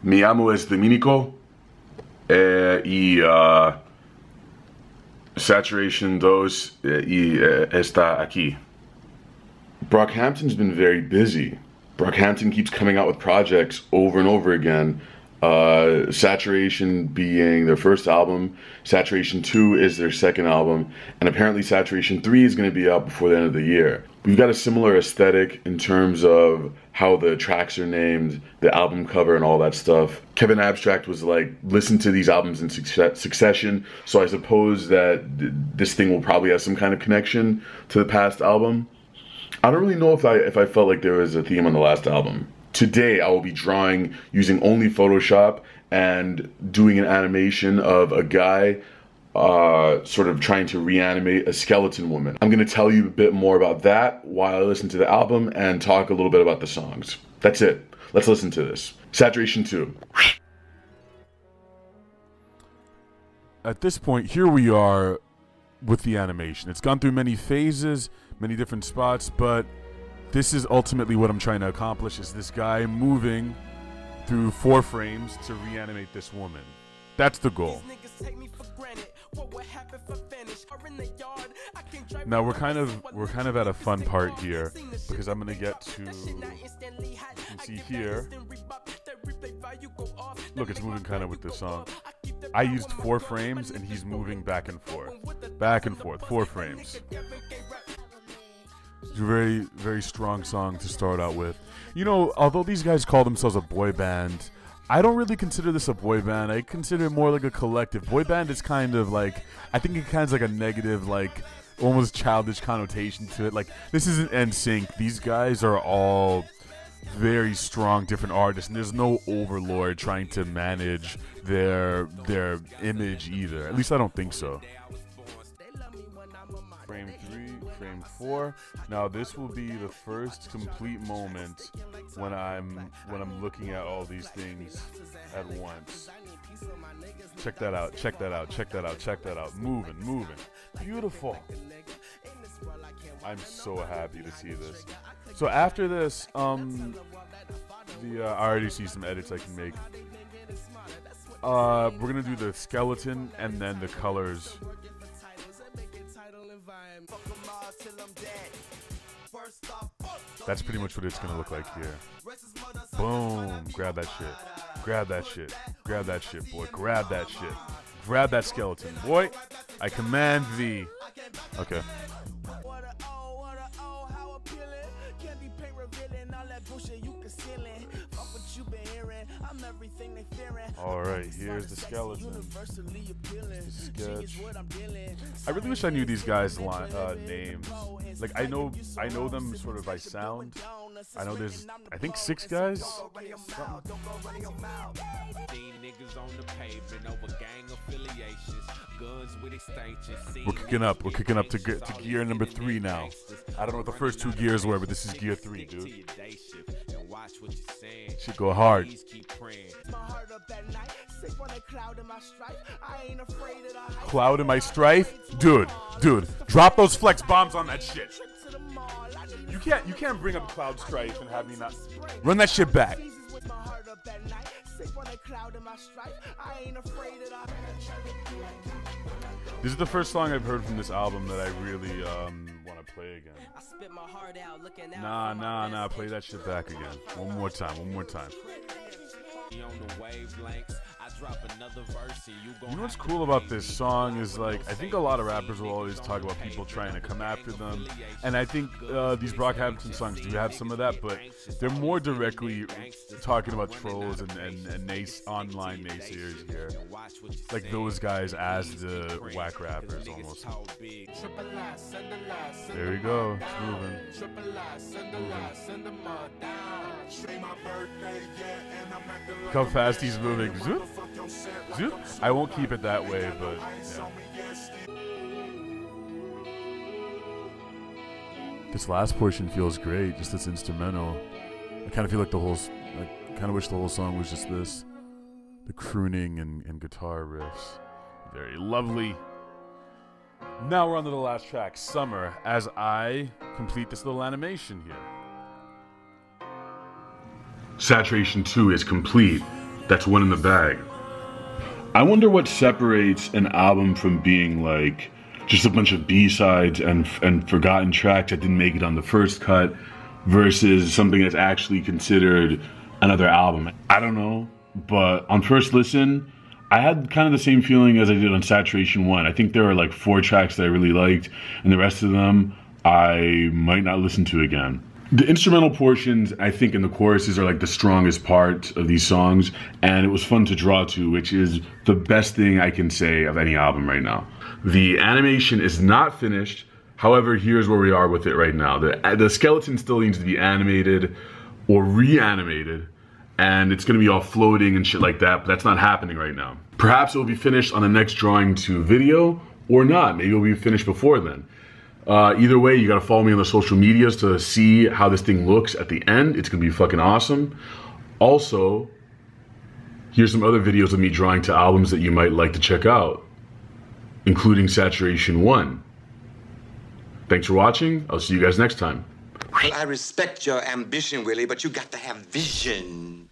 Me llamo es Dominico y Saturation 2 y está aquí. Brockhampton's been very busy. Brockhampton keeps coming out with projects over and over again. Saturation being their first album, Saturation 2 is their second album, and apparently Saturation 3 is going to be out before the end of the year. We've got a similar aesthetic in terms of how the tracks are named, the album cover and all that stuff. Kevin Abstract was like, listen to these albums in succession, so I suppose that this thing will probably have some kind of connection to the past album. I don't really know if I felt like there was a theme on the last album. Today I will be drawing using only Photoshop and doing an animation of a guy sort of trying to reanimate a skeleton woman. I'm going to tell you a bit more about that while I listen to the album and talk a little bit about the songs. That's it. Let's listen to this. Saturation 2. At this point, here we are with the animation. It's gone through many phases, many different spots, but this is ultimately what I'm trying to accomplish, is this guy moving through 4 frames to reanimate this woman. That's the goal. Now we're kind of at a fun part here, because I'm gonna get to, you can see here, look, it's moving kind of with this song. I used 4 frames and he's moving back and forth, 4 frames. It's a very, very strong song to start out with. You know, although these guys call themselves a boy band, I don't really consider this a boy band. I consider it more like a collective. Boy band is kind of like, I think it kind of like a negative, like almost childish connotation to it. Like, this isn't NSYNC. These guys are all very strong different artists, and there's no overlord trying to manage their image either. At least I don't think so. Frame 3, frame 4. Now this will be the first complete moment when I'm looking at all these things at once. Check that out, check that out, check that out, check that out. Moving, moving. Beautiful. I'm so happy to see this. So after this, I already see some edits I can make. We're gonna do the skeleton and then the colors. That's pretty much what it's gonna look like here. Boom! Grab that shit. Grab that shit. Grab that shit, boy. Grab that shit. Grab that skeleton, boy. I command thee. Okay. Alright, here's the skeleton. The sketch. I really wish I knew these guys' names. Like, I know them sort of by sound. I know there's, I think, 6 guys. We're kicking up. We're kicking up to gear number 3 now. I don't know what the first 2 gears were, but this is gear 3, dude. Should go hard. Cloud in my strife? Dude, drop those flex bombs on that shit. You can't bring up Cloud Strife and have me not run that shit back. This is the first song I've heard from this album that I really want to play again. Nah, play that shit back again. One more time. You know what's cool about this song is, like, I think a lot of rappers will always talk about people trying to come after them, and I think these Brockhampton songs do have some of that, but they're more directly talking about trolls and online naysayers here, like those guys as the whack rappers almost. There we go, it's moving. Look how fast he's moving. Zoop. Zoop. I won't keep it that way, but yeah. This last portion feels great, just this instrumental. I kind of feel like I kind of wish the whole song was just this. The crooning and guitar riffs. Very lovely. Now we're on to the last track, Summer, as I complete this little animation here. Saturation 2 is complete. That's one in the bag. I wonder what separates an album from being like just a bunch of B-sides and forgotten tracks that didn't make it on the first cut versus something that's actually considered another album. I don't know, but on first listen, I had kind of the same feeling as I did on Saturation 1. I think there were like 4 tracks that I really liked, and the rest of them I might not listen to again. The instrumental portions, I think, in the choruses are like the strongest part of these songs, and it was fun to draw to, which is the best thing I can say of any album right now. The animation is not finished. However, here's where we are with it right now. The skeleton still needs to be animated or reanimated, and it's gonna be all floating and shit like that, but that's not happening right now. Perhaps it will be finished on the next drawing to video, or not. Maybe it will be finished before then. Either way, you gotta follow me on the social medias to see how this thing looks at the end. It's gonna be fucking awesome. Also, here's some other videos of me drawing to albums that you might like to check out, including Saturation 1. Thanks for watching. I'll see you guys next time. Well, I respect your ambition, Willie, but you got to have vision.